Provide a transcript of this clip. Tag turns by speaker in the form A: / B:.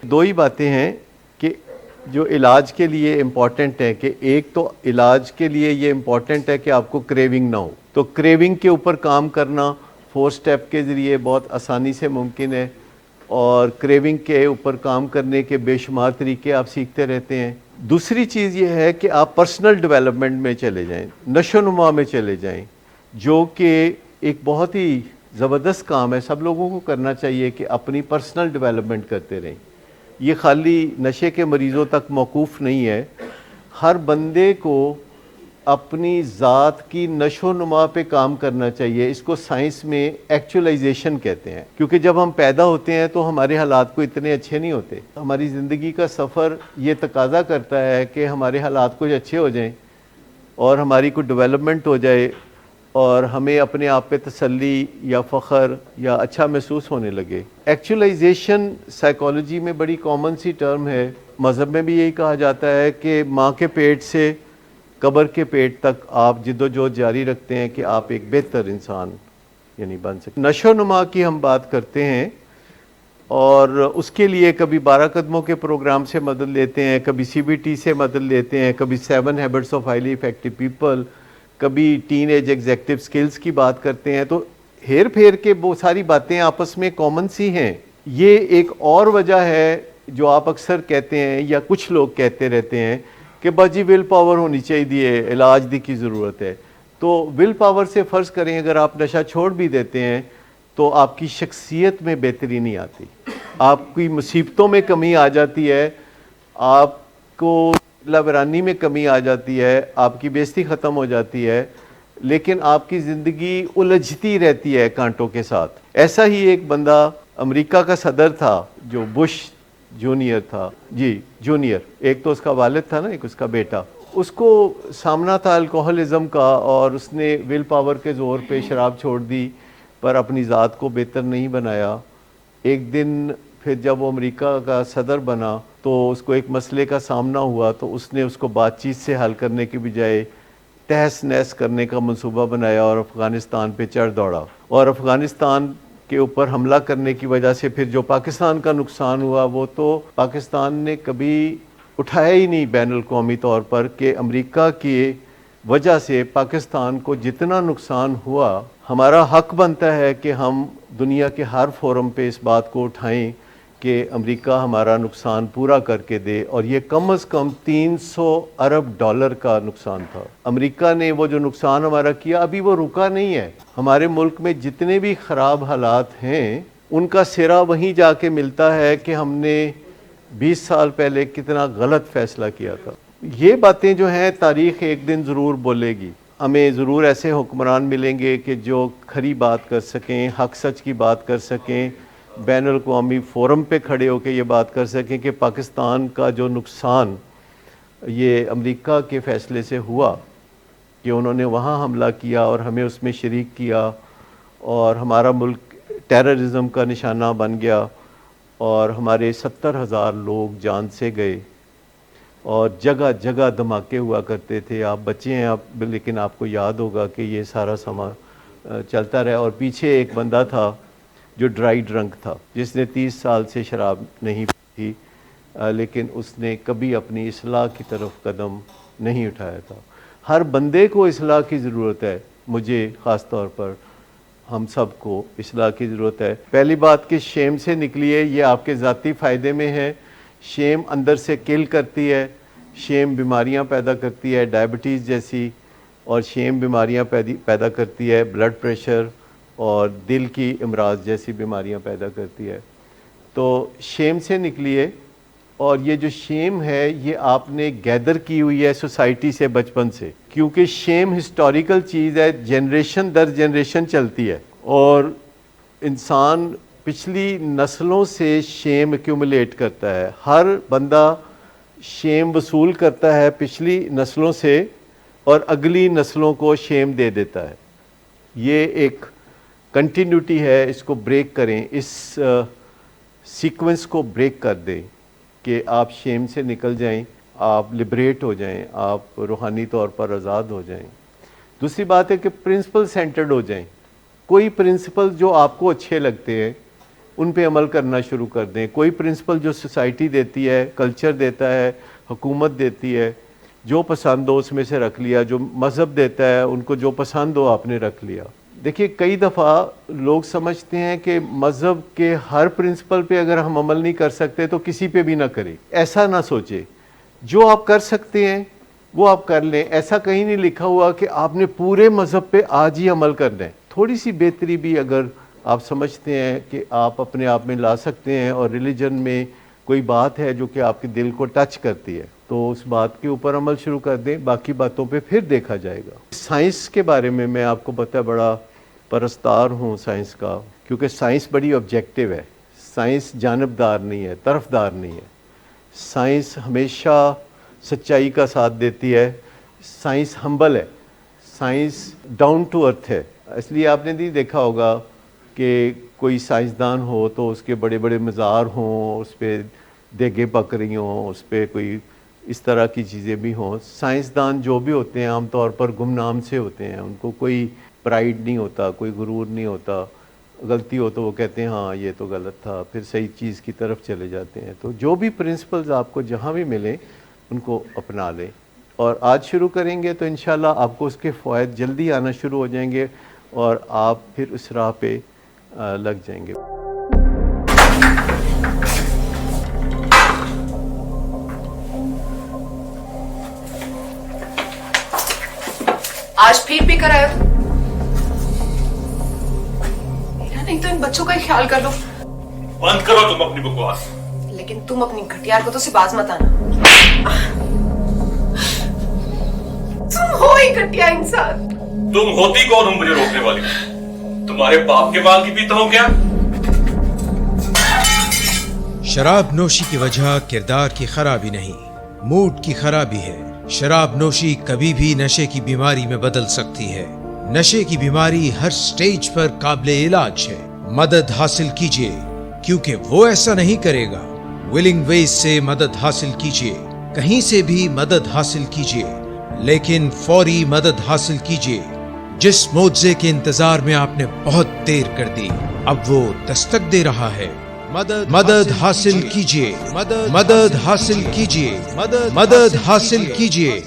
A: دو ہی باتیں ہیں کہ جو علاج کے لیے امپورٹنٹ ہے، کہ ایک تو علاج کے لیے یہ امپورٹنٹ ہے کہ آپ کو کریونگ نہ ہو، تو کریونگ کے اوپر کام کرنا 4 سٹیپ کے ذریعے بہت آسانی سے ممکن ہے، اور کریونگ کے اوپر کام کرنے کے بے شمار طریقے آپ سیکھتے رہتے ہیں۔ دوسری چیز یہ ہے کہ آپ پرسنل ڈیولپمنٹ میں چلے جائیں، نشو و نما میں چلے جائیں، جو کہ ایک بہت ہی زبردست کام ہے، سب لوگوں کو کرنا چاہیے کہ اپنی پرسنل ڈیولپمنٹ کرتے رہیں۔ یہ خالی نشے کے مریضوں تک موقوف نہیں ہے، ہر بندے کو اپنی ذات کی نشو و نما پہ کام کرنا چاہیے۔ اس کو سائنس میں ایکچولائزیشن کہتے ہیں، کیونکہ جب ہم پیدا ہوتے ہیں تو ہمارے حالات کو اتنے اچھے نہیں ہوتے۔ ہماری زندگی کا سفر یہ تقاضا کرتا ہے کہ ہمارے حالات کچھ اچھے ہو جائیں اور ہماری کوئی ڈیولپمنٹ ہو جائے، اور ہمیں اپنے آپ پہ تسلی یا فخر یا اچھا محسوس ہونے لگے۔ ایکچولائزیشن سائیکالوجی میں بڑی کامن سی ٹرم ہے، مذہب میں بھی یہی کہا جاتا ہے کہ ماں کے پیٹ سے قبر کے پیٹ تک آپ جد و جہد جاری رکھتے ہیں کہ آپ ایک بہتر انسان یعنی بن سکیں۔ نشو و نما کی ہم بات کرتے ہیں، اور اس کے لیے کبھی 12 قدموں کے پروگرام سے مدد لیتے ہیں، کبھی CBT سے مدد لیتے ہیں، کبھی 7 habits of highly effective people, کبھی ٹین ایج ایگزیکٹو سکلز کی بات کرتے ہیں۔ تو ہیر پھیر کے وہ ساری باتیں آپس میں کامن سی ہیں۔ یہ ایک اور وجہ ہے جو آپ اکثر کہتے ہیں یا کچھ لوگ کہتے رہتے ہیں کہ باجی ول پاور ہونی چاہیے، علاج دی کی ضرورت ہے۔ تو ول پاور سے فرض کریں اگر آپ نشہ چھوڑ بھی دیتے ہیں تو آپ کی شخصیت میں بہتری نہیں آتی، آپ کی مصیبتوں میں کمی آ جاتی ہے، آپ کو لاورانی میں کمی آ جاتی ہے، آپ کی بے عزتی ختم ہو جاتی ہے، لیکن آپ کی زندگی الجھتی رہتی ہے کانٹوں کے ساتھ۔ ایسا ہی ایک بندہ امریکہ کا صدر تھا جو بش جونیئر تھا، جونیئر، ایک تو اس کا والد تھا نا، ایک اس کا بیٹا، اس کو سامنا تھا الکوہلزم کا، اور اس نے ول پاور کے زور پہ شراب چھوڑ دی پر اپنی ذات کو بہتر نہیں بنایا۔ ایک دن پھر جب وہ امریکہ کا صدر بنا تو اس کو ایک مسئلے کا سامنا ہوا، تو اس نے اس کو بات چیت سے حل کرنے کے بجائے تہس نہس کرنے کا منصوبہ بنایا اور افغانستان پہ چڑھ دوڑا، اور افغانستان کے اوپر حملہ کرنے کی وجہ سے پھر جو پاکستان کا نقصان ہوا وہ تو پاکستان نے کبھی اٹھایا ہی نہیں بین الاقوامی طور پر، کہ امریکہ کی وجہ سے پاکستان کو جتنا نقصان ہوا، ہمارا حق بنتا ہے کہ ہم دنیا کے ہر فورم پہ اس بات کو اٹھائیں کہ امریکہ ہمارا نقصان پورا کر کے دے، اور یہ کم از کم $300 ارب کا نقصان تھا۔ امریکہ نے وہ جو نقصان ہمارا کیا، ابھی وہ رکا نہیں ہے۔ ہمارے ملک میں جتنے بھی خراب حالات ہیں ان کا سرا وہیں جا کے ملتا ہے کہ ہم نے 20 سال پہلے کتنا غلط فیصلہ کیا تھا۔ یہ باتیں جو ہیں تاریخ ایک دن ضرور بولے گی، ہمیں ضرور ایسے حکمران ملیں گے کہ جو کھری بات کر سکیں، حق سچ کی بات کر سکیں، بین الاقوامی فورم پہ کھڑے ہو کے یہ بات کر سکیں کہ پاکستان کا جو نقصان یہ امریکہ کے فیصلے سے ہوا کہ انہوں نے وہاں حملہ کیا اور ہمیں اس میں شریک کیا، اور ہمارا ملک ٹیررزم کا نشانہ بن گیا، اور ہمارے 70,000 لوگ جان سے گئے، اور جگہ جگہ دھماکے ہوا کرتے تھے۔ آپ بچے ہیں آپ، لیکن آپ کو یاد ہوگا کہ یہ سارا سما چلتا رہا، اور پیچھے ایک بندہ تھا جو ڈرائی ڈرنک تھا، جس نے 30 سال سے شراب نہیں پی تھی، لیکن اس نے کبھی اپنی اصلاح کی طرف قدم نہیں اٹھایا تھا۔ ہر بندے کو اصلاح کی ضرورت ہے، مجھے خاص طور پر ہم سب کو اصلاح کی ضرورت ہے۔ پہلی بات کہ شیم سے نکلیے، یہ آپ کے ذاتی فائدے میں ہے۔ شیم اندر سے کل کرتی ہے، شیم بیماریاں پیدا کرتی ہے ڈائبٹیز جیسی، اور شیم بیماریاں پیدا کرتی ہے بلڈ پریشر اور دل کی امراض جیسی بیماریاں پیدا کرتی ہے۔ تو شیم سے نکلیے، اور یہ جو شیم ہے یہ آپ نے گیدر کی ہوئی ہے سوسائٹی سے بچپن سے، کیونکہ شیم ہسٹوریکل چیز ہے، جنریشن در جنریشن چلتی ہے، اور انسان پچھلی نسلوں سے شیم ایکیومولیٹ کرتا ہے۔ ہر بندہ شیم وصول کرتا ہے پچھلی نسلوں سے، اور اگلی نسلوں کو شیم دے دیتا ہے۔ یہ ایک کنٹینیوٹی ہے، اس کو بریک کریں، اس سیکوینس کو بریک کر دیں کہ آپ شیم سے نکل جائیں، آپ لبریٹ ہو جائیں، آپ روحانی طور پر آزاد ہو جائیں۔ دوسری بات ہے کہ پرنسپل سینٹرڈ ہو جائیں۔ کوئی پرنسپل جو آپ کو اچھے لگتے ہیں، ان پہ عمل کرنا شروع کر دیں. کوئی پرنسپل جو سوسائٹی دیتی ہے, کلچر دیتا ہے, حکومت دیتی ہے, جو پسند ہو اس میں سے رکھ لیا, جو مذہب دیتا ہے ان کو جو پسند ہو آپ نے رکھ لیا. دیکھیے کئی دفعہ لوگ سمجھتے ہیں کہ مذہب کے ہر پرنسپل پہ اگر ہم عمل نہیں کر سکتے تو کسی پہ بھی نہ کریں. ایسا نہ سوچے, جو آپ کر سکتے ہیں وہ آپ کر لیں. ایسا کہیں نہیں لکھا ہوا کہ آپ نے پورے مذہب پہ آج ہی عمل کرنا ہے. تھوڑی سی بہتری بھی اگر آپ سمجھتے ہیں کہ آپ اپنے آپ میں لا سکتے ہیں اور ریلیجن میں کوئی بات ہے جو کہ آپ کے دل کو ٹچ کرتی ہے تو اس بات کے اوپر عمل شروع کر دیں, باقی باتوں پہ پھر دیکھا جائے گا. سائنس کے بارے میں آپ کو پتہ ہے بڑا پرستار ہوں سائنس کا, کیونکہ سائنس بڑی آبجیکٹیو ہے. سائنس جانبدار نہیں ہے, طرفدار نہیں ہے. سائنس ہمیشہ سچائی کا ساتھ دیتی ہے. سائنس ہمبل ہے, سائنس ڈاؤن ٹو ارتھ ہے. اس لیے آپ نے نہیں دیکھا ہوگا کہ کوئی سائنسدان ہو تو اس کے بڑے بڑے مزار ہوں, اس پہ دیگیں پک رہی ہوں, اس پہ کوئی اس طرح کی چیزیں بھی ہوں. سائنسدان جو بھی ہوتے ہیں عام طور پر گمنام سے ہوتے ہیں, ان کو کوئی پرائیڈ نہیں ہوتا, کوئی غرور نہیں ہوتا. غلطی ہو تو وہ کہتے ہیں ہاں یہ تو غلط تھا, پھر صحیح چیز کی طرف چلے جاتے ہیں. تو جو بھی پرنسپلز آپ کو جہاں بھی ملیں ان کو اپنا لیں, اور آج شروع کریں گے تو انشاءاللہ آپ کو اس کے فوائد جلدی آنا شروع ہو جائیں گے اور آپ پھر اس راہ پہ لگ جائیں گے.
B: آج پھر بھی کرایا میرا نہیں تو ان بچوں کا ہی خیال کر لو.
C: بند کرو تم اپنی بکواس.
B: لیکن تم اپنی گھٹیا حرکتوں سے باز مت آنا. تم ہو ہی گھٹیا انسان.
C: تم ہوتی کون ہو مجھے روکنے والی؟ تمہارے باپ کے بال کی پیتا ہوں کیا؟
D: شراب نوشی کی وجہ کردار کی خرابی نہیں, موڈ کی خرابی ہے. شراب نوشی کبھی بھی نشے کی بیماری میں بدل سکتی ہے. نشے کی بیماری ہر سٹیج پر قابل علاج ہے. مدد حاصل کیجیے کیونکہ وہ ایسا نہیں کرے گا. ولنگ ویز سے مدد حاصل کیجیے, کہیں سے بھی مدد حاصل کیجیے, لیکن فوری مدد حاصل کیجیے. جس معجزے کے انتظار میں آپ نے بہت دیر کر دی اب وہ دستک دے رہا ہے. مدد حاصل کیجیے, مدد حاصل کیجیے, مدد حاصل کیجیے.